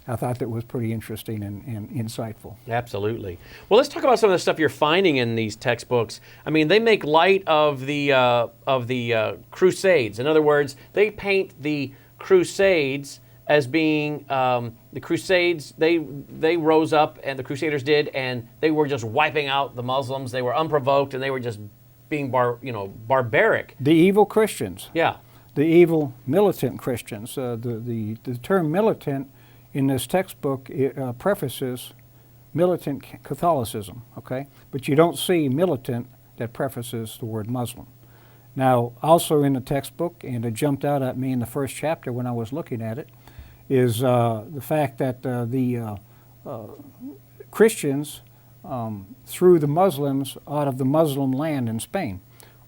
I thought that was pretty interesting and insightful. Absolutely. Well, let's talk about some of the stuff you're finding in these textbooks. I mean, they make light of the Crusades. In other words, they paint the Crusades as being the Crusades. They rose up, and the Crusaders did, and they were just wiping out the Muslims. They were unprovoked, and they were just being barbaric. The evil Christians. Yeah. The evil militant Christians. The term militant in this textbook prefaces militant Catholicism, okay? But you don't see militant that prefaces the word Muslim. Now, also in the textbook, and it jumped out at me in the first chapter when I was looking at it, is the fact that the Christians threw the Muslims out of the Muslim land in Spain.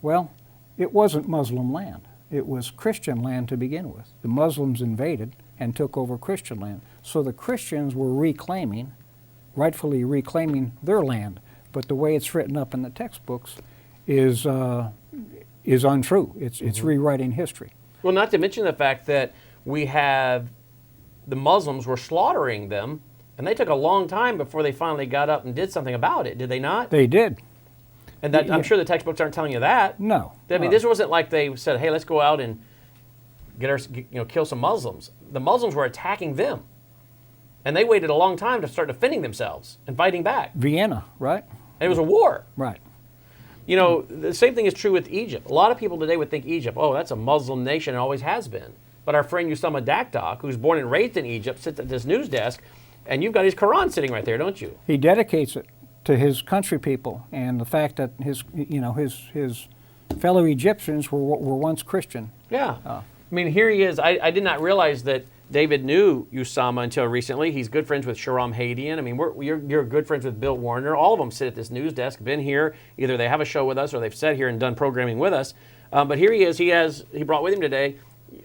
Well, it wasn't Muslim land. It was Christian land to begin with. The Muslims invaded and took over Christian land. So the Christians were rightfully reclaiming their land. But the way it's written up in the textbooks is untrue. It's rewriting history. Well, not to mention the fact that we have the Muslims were slaughtering them, and they took a long time before they finally got up and did something about it. Did they not? They did. And that, I'm sure the textbooks aren't telling you that. No. I mean, this wasn't like they said, "Hey, let's go out and kill some Muslims." The Muslims were attacking them, and they waited a long time to start defending themselves and fighting back. Vienna, right? And it was a war. Right. You know, the same thing is true with Egypt. A lot of people today would think Egypt, oh, that's a Muslim nation, and always has been. But our friend Usama Dakdak, who's born and raised in Egypt, sits at this news desk, and you've got his Quran sitting right there, don't you? He dedicates it to his country people and the fact that his fellow Egyptians were once Christian. Yeah. I mean, here he is. I did not realize that David knew Usama until recently. He's good friends with Shahram Hadian. I mean, you're good friends with Bill Warner. All of them sit at this news desk, been here. Either they have a show with us or they've sat here and done programming with us. But here he is. He brought with him today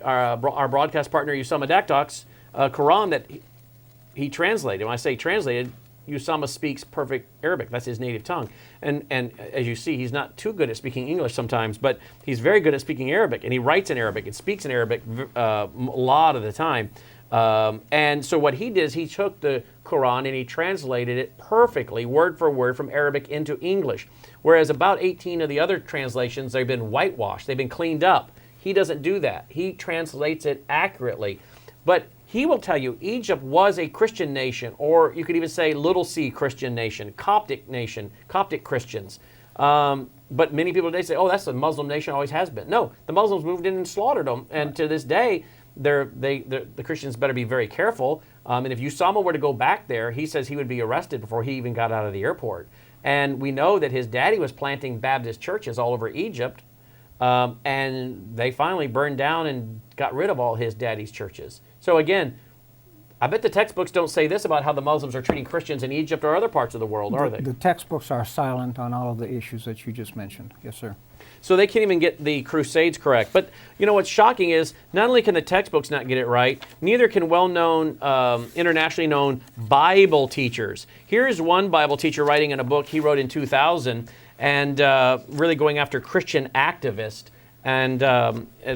our broadcast partner Usama Dakdak's Quran that he translated. When I say translated, Usama speaks perfect Arabic. That's his native tongue. And as you see, he's not too good at speaking English sometimes, but he's very good at speaking Arabic. And he writes in Arabic and speaks in Arabic a lot of the time. And so what he did is he took the Quran and he translated it perfectly, word for word, from Arabic into English. Whereas about 18 of the other translations, they've been whitewashed. They've been cleaned up. He doesn't do that. He translates it accurately. But he will tell you Egypt was a Christian nation, or you could even say little c Christian nation, Coptic Christians. But many people today say, oh, that's a Muslim nation, always has been. No, the Muslims moved in and slaughtered them. And to this day, the Christians better be very careful. And if Usama were to go back there, he says he would be arrested before he even got out of the airport. And we know that his daddy was planting Baptist churches all over Egypt. And they finally burned down and got rid of all his daddy's churches. So again, I bet the textbooks don't say this about how the Muslims are treating Christians in Egypt or other parts of the world, are they? The textbooks are silent on all of the issues that you just mentioned. Yes, sir. So they can't even get the Crusades correct. But you know what's shocking is not only can the textbooks not get it right, neither can well-known, internationally known Bible teachers. Here's one Bible teacher writing in a book he wrote in 2000 and really going after Christian activists. And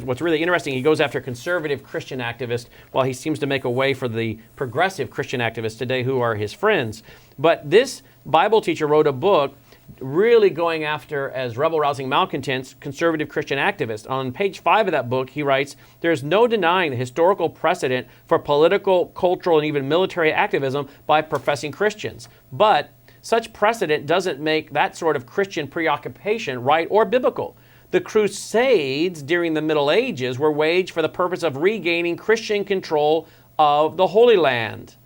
what's really interesting, he goes after conservative Christian activists while he seems to make a way for the progressive Christian activists today who are his friends. But this Bible teacher wrote a book really going after, as rebel-rousing malcontents, conservative Christian activists. On page 5 of that book, he writes, "There's no denying the historical precedent for political, cultural, and even military activism by professing Christians. But such precedent doesn't make that sort of Christian preoccupation right or biblical. The Crusades during the Middle Ages were waged for the purpose of regaining Christian control of the Holy Lands.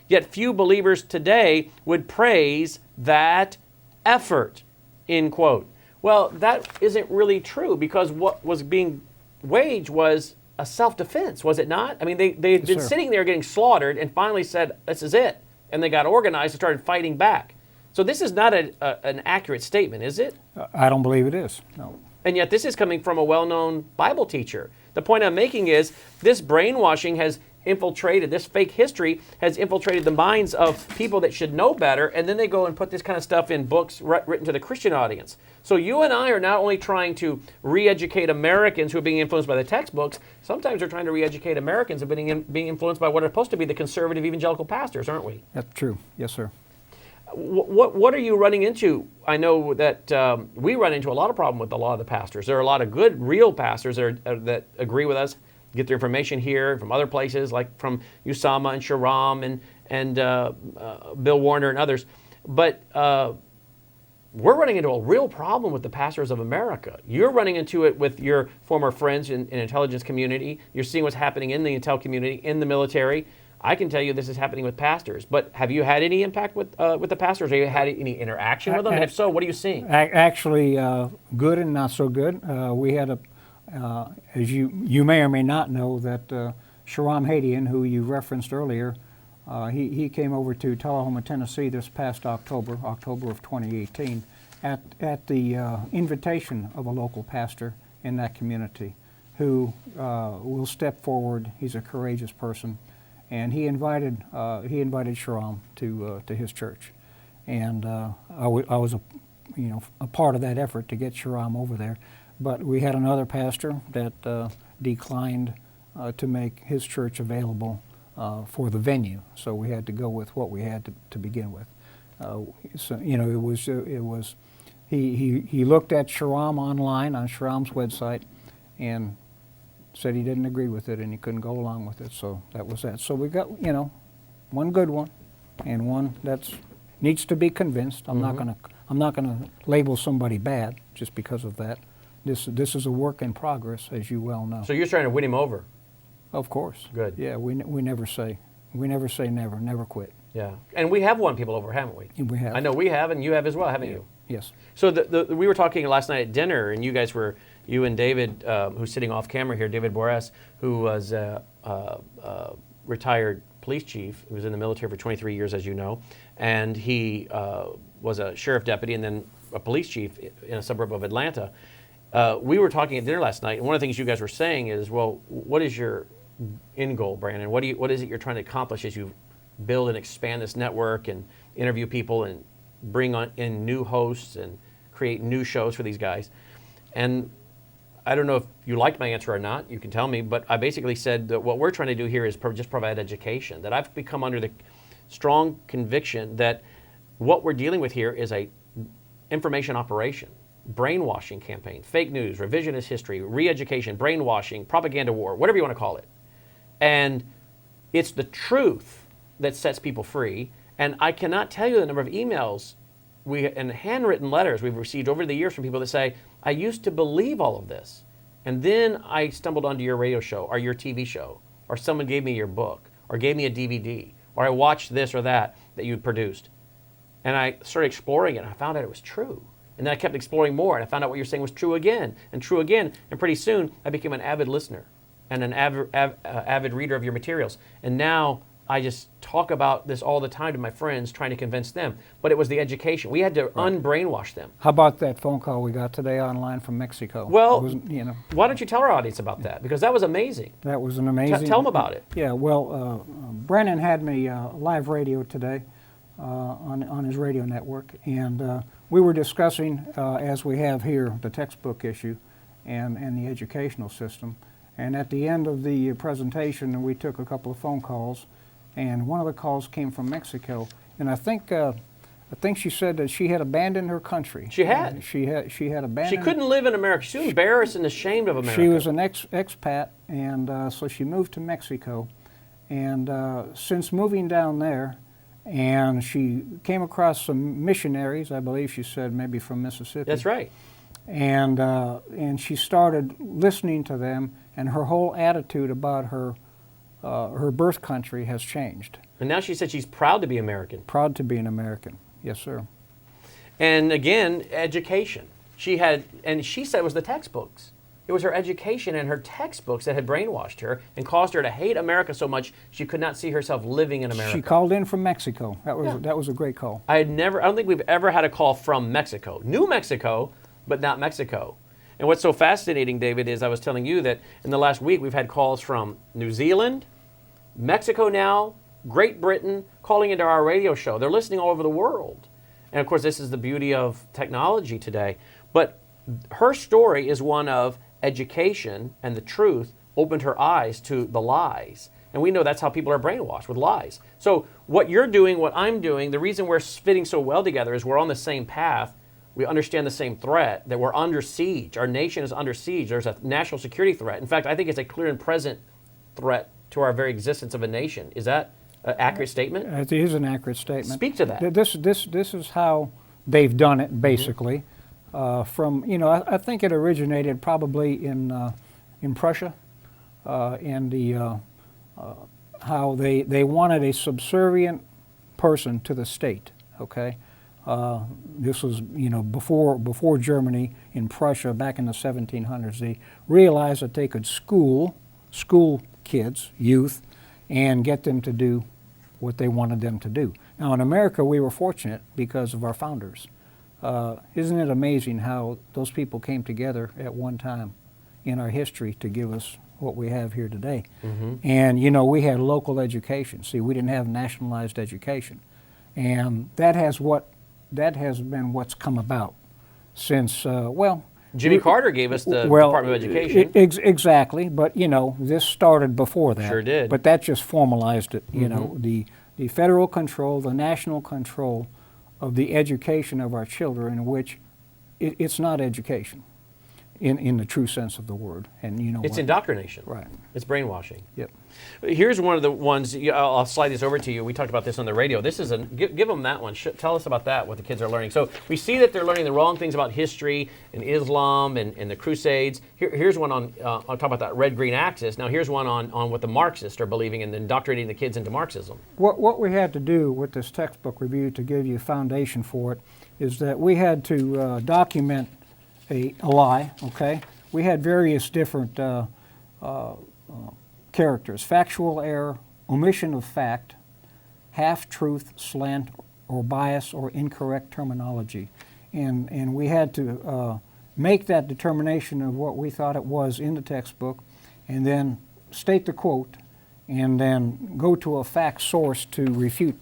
Yet few believers today would praise that effort," end quote. Well, that isn't really true, because what was being waged was a self-defense, was it not? I mean, they'd been sitting there getting slaughtered and finally said, this is it. And they got organized and started fighting back. So this is not an accurate statement, is it? I don't believe it is, no. And yet this is coming from a well-known Bible teacher. The point I'm making is this brainwashing has infiltrated, this fake history has infiltrated the minds of people that should know better, and then they go and put this kind of stuff in books written to the Christian audience. So you and I are not only trying to re-educate Americans who are being influenced by the textbooks, sometimes we're trying to re-educate Americans who are being influenced by what are supposed to be the conservative evangelical pastors, aren't we? That's true, yes, sir. What are you running into? I know that we run into a lot of problem with a lot of the pastors. There are a lot of good, real pastors that agree with us, get their information here from other places, like from Usama and Sharam and Bill Warner and others. But we're running into a real problem with the pastors of America. You're running into it with your former friends in intelligence community. You're seeing what's happening in the intel community, in the military. I can tell you this is happening with pastors, but have you had any impact with the pastors? Have you had any interaction with them? And if so, what are you seeing? Actually, good and not so good. We had as you may or may not know, that Sharam Hadian, who you referenced earlier, he came over to Tullahoma, Tennessee this past October of 2018, at the invitation of a local pastor in that community who will step forward. He's a courageous person. And he invited Sharam to his church, and I was a part of that effort to get Sharam over there. But we had another pastor that declined to make his church available for the venue, so we had to go with what we had to begin with. So it was he looked at Sharam online on Sharam's website, and said he didn't agree with it and he couldn't go along with it, so that was that. So we got, one good one and one that needs to be convinced. I'm not gonna label somebody bad just because of that. This is a work in progress, as you well know. So you're trying to win him over? Of course. Good. Yeah, we never say never quit. Yeah, and we have won people over, haven't we? We have. I know we have, and you have as well, haven't you? Yes. So we were talking last night at dinner, and you and David, who's sitting off camera here, David Boras, who was a retired police chief, who was in the military for 23 years, as you know, and he was a sheriff deputy and then a police chief in a suburb of Atlanta. We were talking at dinner last night, and one of the things you guys were saying is, well, what is your end goal, Brannon? What is it you're trying to accomplish as you build and expand this network and interview people and bring in new hosts and create new shows for these guys? And I don't know if you liked my answer or not, you can tell me, but I basically said that what we're trying to do here is just provide education, that I've become under the strong conviction that what we're dealing with here is a information operation, brainwashing campaign, fake news, revisionist history, re-education, brainwashing, propaganda war, whatever you want to call it. And it's the truth that sets people free. And I cannot tell you the number of emails and handwritten letters we've received over the years from people that say, I used to believe all of this, and then I stumbled onto your radio show or your TV show, or someone gave me your book, or gave me a DVD, or I watched this or that you produced. And I started exploring it, and I found out it was true. And then I kept exploring more, and I found out what you're saying was true again, and pretty soon I became an avid listener. and an avid reader of your materials. And now I just talk about this all the time to my friends, trying to convince them. But it was the education. We had to unbrainwash them. How about that phone call we got today online from Mexico? Well, It was, you know, why don't you tell our audience about that? Because that was amazing. that was an amazing. Tell them about it. Yeah, well, Brannon had me live radio today on his radio network, and we were discussing, as we have here, the textbook issue and the educational system. And at the end of the presentation, we took a couple of phone calls, and one of the calls came from Mexico. And I think she said that she had abandoned her country. She had. She had abandoned. She couldn't live in America. She was embarrassed and ashamed of America. She was an expat, and so she moved to Mexico. And since moving down there, and she came across some missionaries, I believe she said maybe from Mississippi. That's right. And she started listening to them, and her whole attitude about her birth country has changed. And now she said she's proud to be American. Proud to be an American. Yes, sir. And again, education. She said it was the textbooks. It was her education and her textbooks that had brainwashed her and caused her to hate America so much she could not see herself living in America. She called in from Mexico. That was a great call. I don't think we've ever had a call from Mexico. New Mexico, but not Mexico. And what's so fascinating, David, is I was telling you that in the last week we've had calls from New Zealand, Mexico now, Great Britain, calling into our radio show. They're listening all over the world. And of course, this is the beauty of technology today. But her story is one of education, and the truth opened her eyes to the lies. And we know that's how people are brainwashed, with lies. So what you're doing, what I'm doing, the reason we're fitting so well together is we're on the same path. We understand the same threat, that we're under siege. Our nation is under siege. There's a national security threat. In fact, I think it's a clear and present threat to our very existence of a nation. Is that an accurate statement? It is an accurate statement. Speak to that. This is how they've done it, basically. From, I think it originated probably in Prussia, and the how they wanted a subservient person to the state. Okay. This was, before Germany, in Prussia back in the 1700s. They realized that they could school kids, youth, and get them to do what they wanted them to do. Now in America, we were fortunate because of our founders. Isn't it amazing how those people came together at one time in our history to give us what we have here today? Mm-hmm. And we had local education. See, we didn't have nationalized education, and that has been what's come about since Jimmy Carter gave us the Department of Education. Exactly, but this started before that. Sure did. But that just formalized it. The federal control, the national control of the education of our children, in which it's not education in the true sense of the word. And it's indoctrination. Right. It's brainwashing. Yep. Here's one of the ones, I'll slide this over to you. We talked about this on the radio. This is give them that one. Tell us about that, what the kids are learning. So we see that they're learning the wrong things about history and Islam and the Crusades. Here's one on, I'll talk about that red-green axis. Now here's one on what the Marxists are believing and indoctrinating the kids into Marxism. What we had to do with this textbook review to give you a foundation for it is that we had to document a lie, okay? We had various different characters: factual error, omission of fact, half-truth, slant, or bias, or incorrect terminology. And we had to make that determination of what we thought it was in the textbook, and then state the quote, and then go to a fact source to refute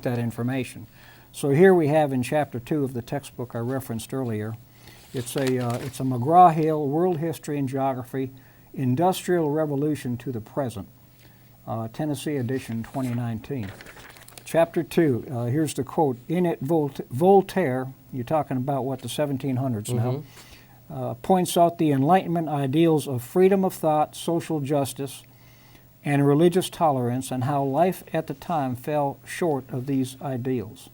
that information. So here we have in Chapter 2 of the textbook I referenced earlier. It's a McGraw-Hill World History and Geography, Industrial Revolution to the Present, Tennessee edition 2019. Chapter 2, here's the quote. In it, Voltaire, you're talking about what, the 1700s now, points out the Enlightenment ideals of freedom of thought, social justice, and religious tolerance, and how life at the time fell short of these ideals.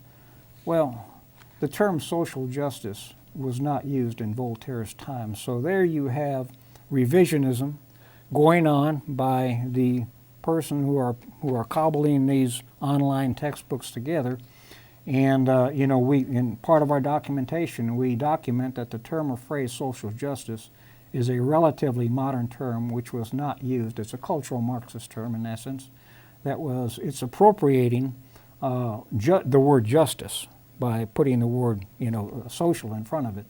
Well, the term social justice was not used in Voltaire's time. So there you have revisionism going on by the person who are cobbling these online textbooks together. And we, in part of our documentation, we document that the term or phrase social justice is a relatively modern term which was not used. It's a cultural Marxist term in essence. It's appropriating the word justice by putting the word, social in front of it,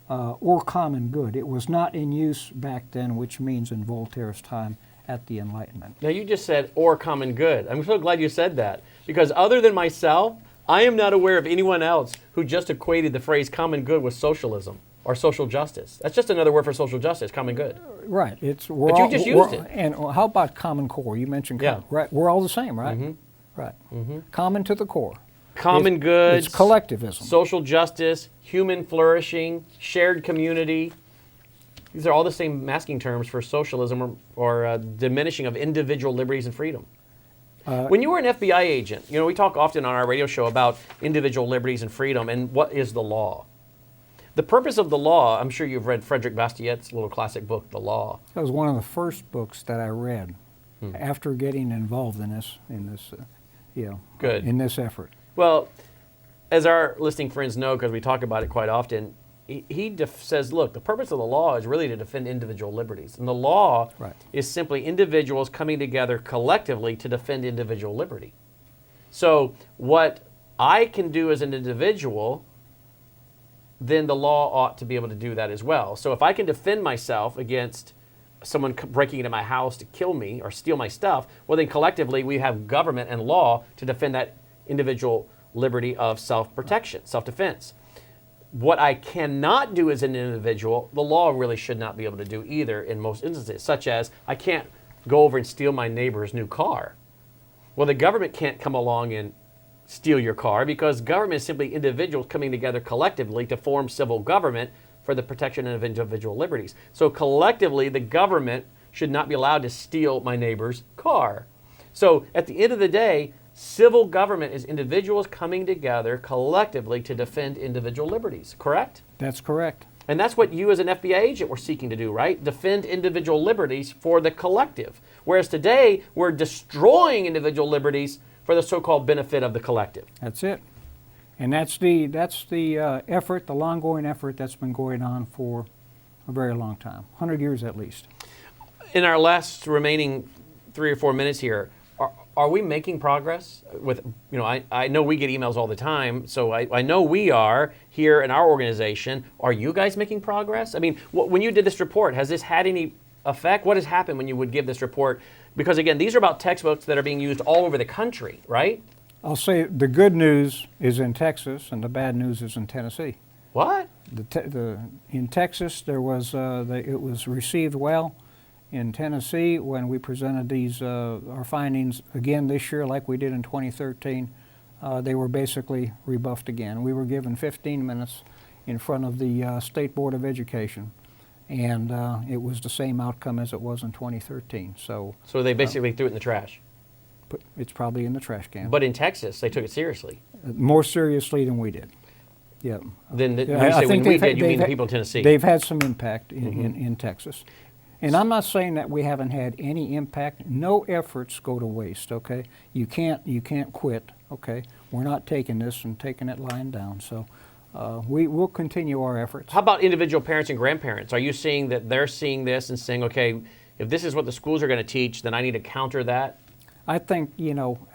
or common good. It was not in use back then, which means in Voltaire's time at the Enlightenment. Now you just said or common good. I'm so glad you said that, because other than myself, I am not aware of anyone else who just equated the phrase common good with socialism or social justice. That's just another word for social justice, common good. Right. But you just used it. And how about common core? You mentioned common. Yeah. Right. We're all the same, right? Mm-hmm. Right. Mm-hmm. Common to the core. Common goods. It's collectivism. Social justice, human flourishing, shared community. These are all the same masking terms for socialism or diminishing of individual liberties and freedom. When you were an FBI agent, we talk often on our radio show about individual liberties and freedom and what is the law. The purpose of the law, I'm sure you've read Frederick Bastiat's little classic book, The Law. That was one of the first books that I read after getting involved in this Good. in this effort. Well, as our listening friends know, because we talk about it quite often, he says, look, the purpose of the law is really to defend individual liberties. And the law is simply individuals coming together collectively to defend individual liberty. So what I can do as an individual, then the law ought to be able to do that as well. So if I can defend myself against someone breaking into my house to kill me or steal my stuff, well then collectively we have government and law to defend that individual liberty of self-protection, self-defense. What I cannot do as an individual, the law really should not be able to do either in most instances, such as I can't go over and steal my neighbor's new car. Well, the government can't come along and steal your car because government is simply individuals coming together collectively to form civil government for the protection of individual liberties. So collectively, the government should not be allowed to steal my neighbor's car. So at the end of the day, civil government is individuals coming together collectively to defend individual liberties, correct? That's correct. And that's what you as an FBI agent were seeking to do, right? Defend individual liberties for the collective. Whereas today, we're destroying individual liberties for the so-called benefit of the collective. That's it. And that's the effort, the long-going effort that's been going on for a very long time, 100 years at least. In our last remaining 3 or 4 minutes here, are we making progress with, I know we get emails all the time, so I know we are here in our organization. Are you guys making progress? I mean, when you did this report, has this had any effect? What has happened when you would give this report? Because again, these are about textbooks that are being used all over the country, right? I'll say the good news is in Texas and the bad news is in Tennessee. What? In Texas, it was received well. In Tennessee, when we presented our findings again this year, like we did in 2013, they were basically rebuffed again. We were given 15 minutes in front of the State Board of Education, and it was the same outcome as it was in 2013. So they basically threw it in the trash. It's probably in the trash can. But in Texas, they took it seriously. More seriously than we did. Yeah. When you say when we did, you mean the people in Tennessee. They've had some impact in Texas. And I'm not saying that we haven't had any impact. No efforts go to waste, okay? You can't quit, okay? We're not taking this and taking it lying down. So we will continue our efforts. How about individual parents and grandparents? Are you seeing that they're seeing this and saying, okay, if this is what the schools are going to teach, then I need to counter that? I think,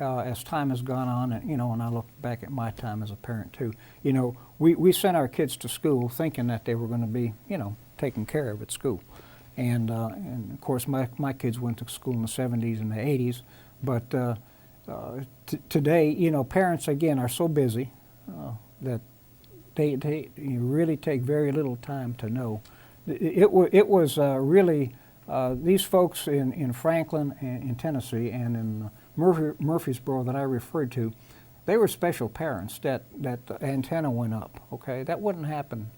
as time has gone on, and I look back at my time as a parent too, we sent our kids to school thinking that they were going to be, taken care of at school. And of course, my kids went to school in the 70s and the 80s. But today, parents, again, are so busy that they really take very little time to know. It was really, these folks in Franklin, in Tennessee, and in Murfreesboro that I referred to, they were special parents that the antenna went up, okay? That wouldn't happen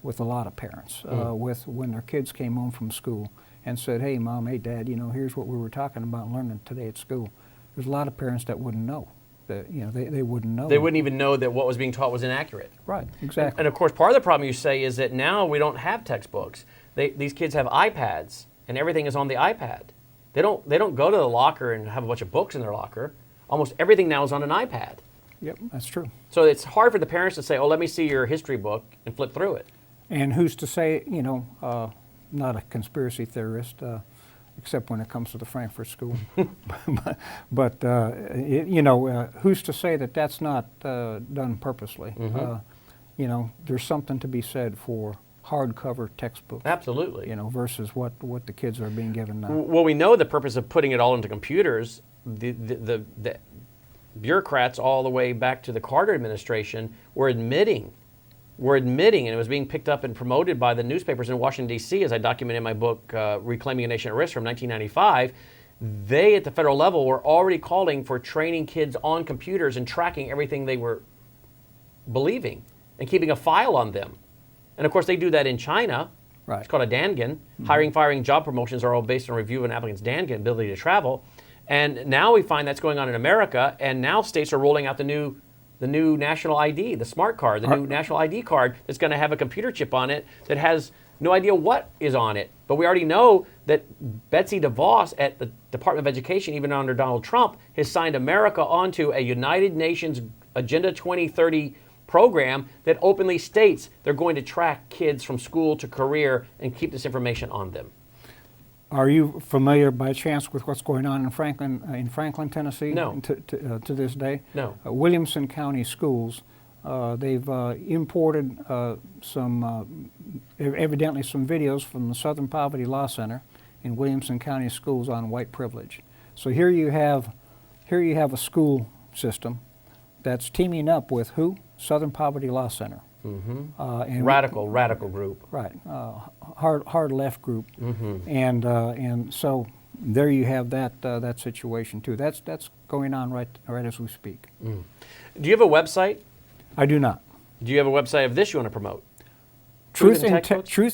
with a lot of parents, when their kids came home from school and said, hey, Mom, hey, Dad, here's what we were talking about learning today at school. There's a lot of parents that wouldn't know. They wouldn't know. They wouldn't even know that what was being taught was inaccurate. Right, exactly. And of course, part of the problem you say is that now we don't have textbooks. These kids have iPads, and everything is on the iPad. They don't go to the locker and have a bunch of books in their locker. Almost everything now is on an iPad. Yep, that's true. So it's hard for the parents to say, oh, let me see your history book and flip through it. And who's to say, not a conspiracy theorist, except when it comes to the Frankfurt School. but who's to say that that's not done purposely? There's something to be said for hardcover textbooks. Absolutely. Versus what the kids are being given now. Well, we know the purpose of putting it all into computers. The bureaucrats all the way back to the Carter administration were admitting, and it was being picked up and promoted by the newspapers in Washington, D.C., as I documented in my book, Reclaiming a Nation at Risk from 1995. They, at the federal level, were already calling for training kids on computers and tracking everything they were believing and keeping a file on them. And of course, they do that in China. Right. It's called a Dangan. Mm-hmm. Hiring, firing, job promotions are all based on review of an applicant's Dangan, ability to travel. And now we find that's going on in America, and now states are rolling out the new national ID, the smart card, the new national ID card that's going to have a computer chip on it that has no idea what is on it. But we already know that Betsy DeVos at the Department of Education, even under Donald Trump, has signed America onto a United Nations Agenda 2030 program that openly states they're going to track kids from school to career and keep this information on them. Are you familiar by chance with what's going on in Franklin, Tennessee? No. To this day? No. Williamson County Schools, they've imported evidently some videos from the Southern Poverty Law Center in Williamson County Schools on white privilege. So here you have a school system that's teaming up with who? Southern Poverty Law Center. Mm-hmm. And radical group. Right, hard left group, mm-hmm. and so there you have that situation too. That's going on right as we speak. Mm. Do you have a website? I do not. Do you have a website of this you want to promote? Truth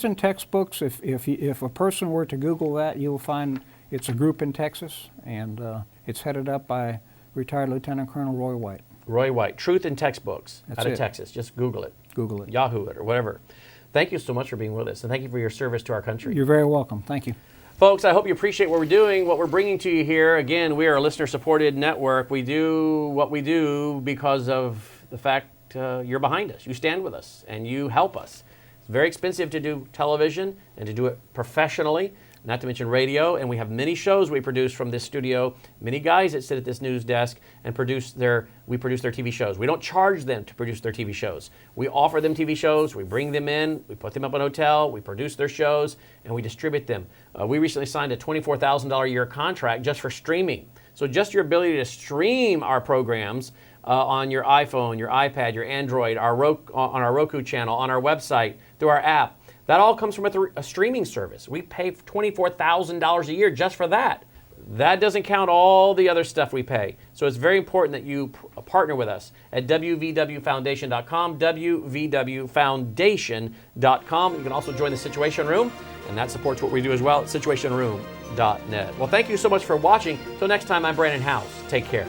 in Textbooks. If a person were to Google that, you will find it's a group in Texas, and it's headed up by retired Lieutenant Colonel Roy White. Roy White, Truth in Textbooks, out of it. Texas. Just Google it. Google it. Yahoo it or whatever. Thank you so much for being with us, and thank you for your service to our country. You're very welcome. Thank you. Folks, I hope you appreciate what we're doing, what we're bringing to you here. Again, we are a listener-supported network. We do what we do because of the fact you're behind us. You stand with us, and you help us. It's very expensive to do television and to do it professionally, not to mention radio, and we have many shows we produce from this studio, many guys that sit at this news desk and produce their TV shows. We don't charge them to produce their TV shows. We offer them TV shows, we bring them in, we put them up in a hotel, we produce their shows, and we distribute them. We recently signed a $24,000 a year contract just for streaming. So just your ability to stream our programs on your iPhone, your iPad, your Android, on our Roku channel, on our website, through our app, that all comes from a streaming service. We pay $24,000 a year just for that. That doesn't count all the other stuff we pay. So it's very important that you partner with us at wvwfoundation.com, wvwfoundation.com. You can also join the Situation Room, and that supports what we do as well at situationroom.net. Well, thank you so much for watching. Until next time, I'm Brannon Howse. Take care.